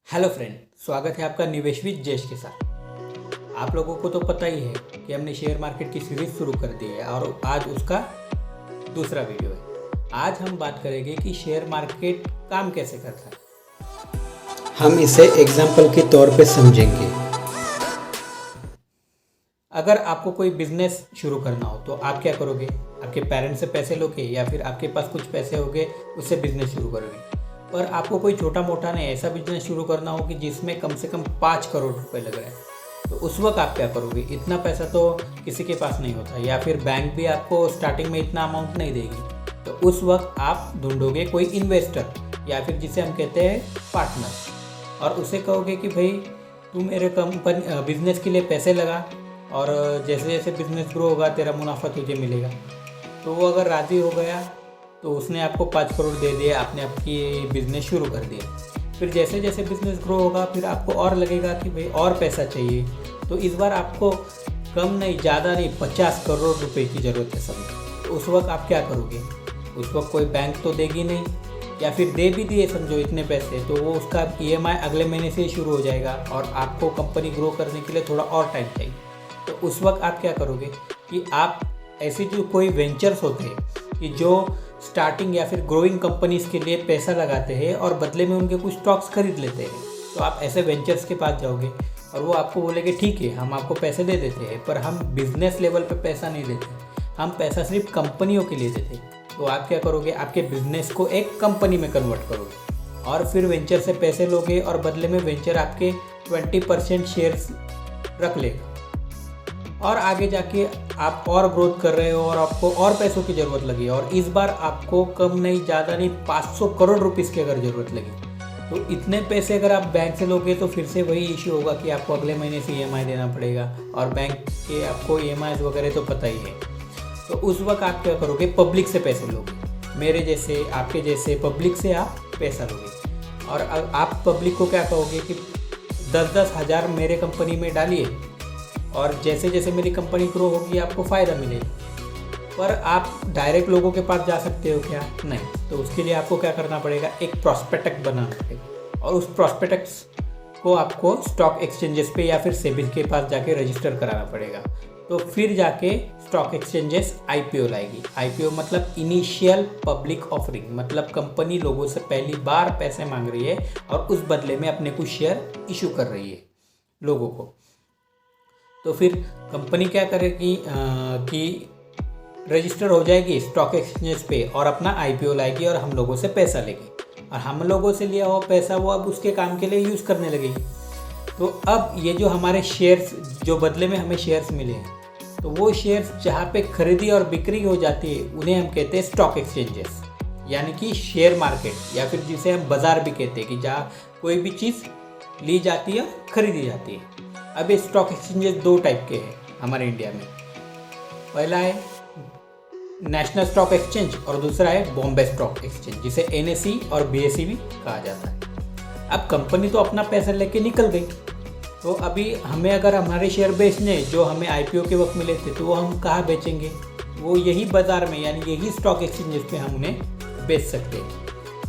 Hello friend, स्वागत है आपका निवेश विद जयेश के साथ। आप लोगों को तो पता ही है कि हमने शेयर मार्केट की सीरीज शुरू कर दी है और आज उसका दूसरा वीडियो है। आज हम बात करेंगे कि शेयर मार्केट काम कैसे करता है। हम इसे एग्जाम्पल के तौर पे समझेंगे। अगर आपको कोई बिजनेस शुरू करना हो तो आप क्या करोगे? आपके पेरेंट्स से पैसे लोगे या फिर आपके पास कुछ पैसे होंगे उससे बिजनेस शुरू करोगे। पर आपको कोई छोटा मोटा नहीं, ऐसा बिजनेस शुरू करना हो कि जिसमें कम से कम 5 करोड़ रुपए लग रहे हैं, तो उस वक्त आप क्या करोगे? इतना पैसा तो किसी के पास नहीं होता, या फिर बैंक भी आपको स्टार्टिंग में इतना अमाउंट नहीं देगी। तो उस वक्त आप ढूंढोगे कोई इन्वेस्टर या फिर जिसे हम कहते हैं पार्टनर, और उसे कहोगे कि भाई तू मेरे कंपनी बिजनेस के लिए पैसे लगा और जैसे जैसे बिजनेस ग्रो होगा तेरा मुनाफा तुझे मिलेगा। तो वो अगर राज़ी हो गया तो उसने आपको 5 करोड़ दे दिए, आपने आपकी बिज़नेस शुरू कर दिया। फिर जैसे जैसे बिज़नेस ग्रो होगा फिर आपको और लगेगा कि भाई और पैसा चाहिए, तो इस बार आपको कम नहीं ज़्यादा नहीं 50 करोड़ रुपए की ज़रूरत है समझो। तो उस वक्त आप क्या करोगे? उस वक्त कोई बैंक तो देगी नहीं, या फिर दे भी दिए समझो इतने पैसे, तो वो उसका EMI अगले महीने से ही शुरू हो जाएगा और आपको कंपनी ग्रो करने के लिए थोड़ा और टाइम चाहिए। तो उस वक्त आप क्या करोगे कि आप ऐसे जो कोई वेंचर्स होते हैं कि जो स्टार्टिंग या फिर ग्रोइंग कंपनीज़ के लिए पैसा लगाते हैं और बदले में उनके कुछ स्टॉक्स खरीद लेते हैं, तो आप ऐसे वेंचर्स के पास जाओगे और वो आपको बोलेंगे ठीक है हम आपको पैसे दे देते हैं, पर हम बिजनेस लेवल पे पैसा नहीं देते, हम पैसा सिर्फ कंपनियों के लिए देते हैं। तो आप क्या करोगे? आपके बिजनेस को एक कंपनी में कन्वर्ट करोगे और फिर वेंचर से पैसे लोगे और बदले में वेंचर आपके 20% शेयर्स रख लेगा, और आगे जाके आप और ग्रोथ कर रहे हो और आपको और पैसों की ज़रूरत लगी, और इस बार आपको कम नहीं ज़्यादा नहीं 500 करोड़ रुपीस की अगर ज़रूरत लगी, तो इतने पैसे अगर आप बैंक से लोगे तो फिर से वही इश्यू होगा कि आपको अगले महीने से EMI देना पड़ेगा, और बैंक के आपको EMI वगैरह तो पता ही है। तो उस वक्त आप क्या करोगे? पब्लिक से पैसे लोगे, मेरे जैसे आपके जैसे पब्लिक से आप पैसा लोगे, और आप पब्लिक को क्या कहोगे कि 10-10 हज़ार मेरे कंपनी में डालिए और जैसे जैसे मेरी कंपनी ग्रो होगी आपको फ़ायदा मिलेगा। पर आप डायरेक्ट लोगों के पास जा सकते हो क्या? नहीं। तो उसके लिए आपको क्या करना पड़ेगा? एक प्रॉस्पेक्टस बनाना पड़ेगा, और उस प्रॉस्पेक्टस को आपको स्टॉक एक्सचेंजेस पे या फिर सेबी के पास जाके रजिस्टर कराना पड़ेगा। तो फिर जाके स्टॉक एक्सचेंजेस IPO लाएगी। IPO मतलब इनिशियल पब्लिक ऑफरिंग, मतलब कंपनी लोगों से पहली बार पैसे मांग रही है और उस बदले में अपने कुछ शेयर इशू कर रही है लोगों को। तो फिर कंपनी क्या करेगी कि रजिस्टर हो जाएगी स्टॉक एक्सचेंज पे और अपना IPO लाएगी और हम लोगों से पैसा लेगी, और हम लोगों से लिया हुआ पैसा वो अब उसके काम के लिए यूज़ करने लगेगी। तो अब ये जो हमारे शेयर्स, जो बदले में हमें शेयर्स मिले हैं, तो वो शेयर्स जहाँ पे खरीदी और बिक्री हो जाती है उन्हें हम कहते हैं स्टॉक एक्सचेंजेस, यानी कि शेयर मार्केट, या फिर जिसे हम बाज़ार भी कहते हैं कि जहाँ कोई भी चीज़ ली जाती है खरीदी जाती है। अब ये स्टॉक एक्सचेंजेस 2 टाइप के हैं हमारे इंडिया में। पहला है नेशनल स्टॉक एक्सचेंज और दूसरा है बॉम्बे स्टॉक एक्सचेंज, जिसे NSE और BSE भी कहा जाता है। अब कंपनी तो अपना पैसा लेके निकल गई, तो अभी हमें अगर हमारे शेयर बेचने जो हमें IPO के वक्त मिले थे, तो वो हम कहाँ बेचेंगे? वो यही बाज़ार में, यानी यही स्टॉक एक्सचेंजेस पे हम उन्हें बेच सकते हैं।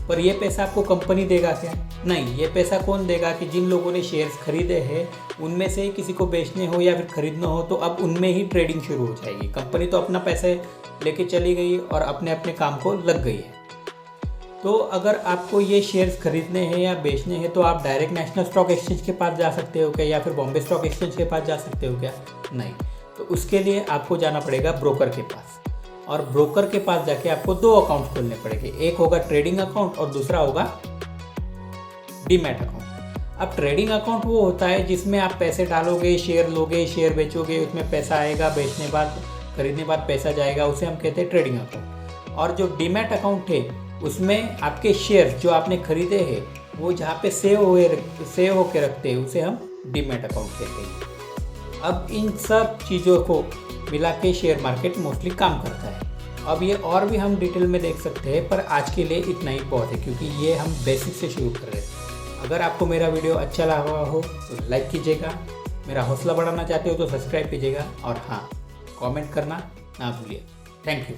पर ये पैसा आपको कंपनी देगा क्या? नहीं। ये पैसा कौन देगा कि जिन लोगों ने शेयर्स खरीदे हैं उनमें से किसी को बेचने हो या फिर खरीदना हो, तो अब उनमें ही ट्रेडिंग शुरू हो जाएगी। कंपनी तो अपना पैसे लेके चली गई और अपने अपने काम को लग गई है। तो अगर आपको ये शेयर्स खरीदने हैं या बेचने हैं तो आप डायरेक्ट नेशनल स्टॉक एक्सचेंज के पास जा सकते हो क्या, या फिर बॉम्बे स्टॉक एक्सचेंज के पास जा सकते हो क्या? नहीं। तो उसके लिए आपको जाना पड़ेगा ब्रोकर के पास, और ब्रोकर के पास जाके आपको 2 अकाउंट खोलने पड़ेंगे। एक होगा ट्रेडिंग अकाउंट और दूसरा होगा डीमैट अकाउंट। अब ट्रेडिंग अकाउंट वो होता है जिसमें आप पैसे डालोगे, शेयर लोगे, शेयर बेचोगे, उसमें पैसा आएगा, बेचने बाद खरीदने बाद पैसा जाएगा, उसे हम कहते हैं ट्रेडिंग अकाउंट। और जो डीमैट अकाउंट है उसमें आपके शेयर जो आपने खरीदे हैं वो जहाँ पे सेव होके रखते हैं उसे हम डीमैट अकाउंट कहते हैं। अब इन सब चीज़ों को मिला के शेयर मार्केट मोस्टली काम करता है। अब ये और भी हम डिटेल में देख सकते हैं, पर आज के लिए इतना ही बहुत है, क्योंकि ये हम बेसिक से शुरू कर रहे हैं। अगर आपको मेरा वीडियो अच्छा लगा हो तो लाइक कीजिएगा, मेरा हौसला बढ़ाना चाहते हो तो सब्सक्राइब कीजिएगा, और हाँ, कमेंट करना ना भूलिए। Thank you.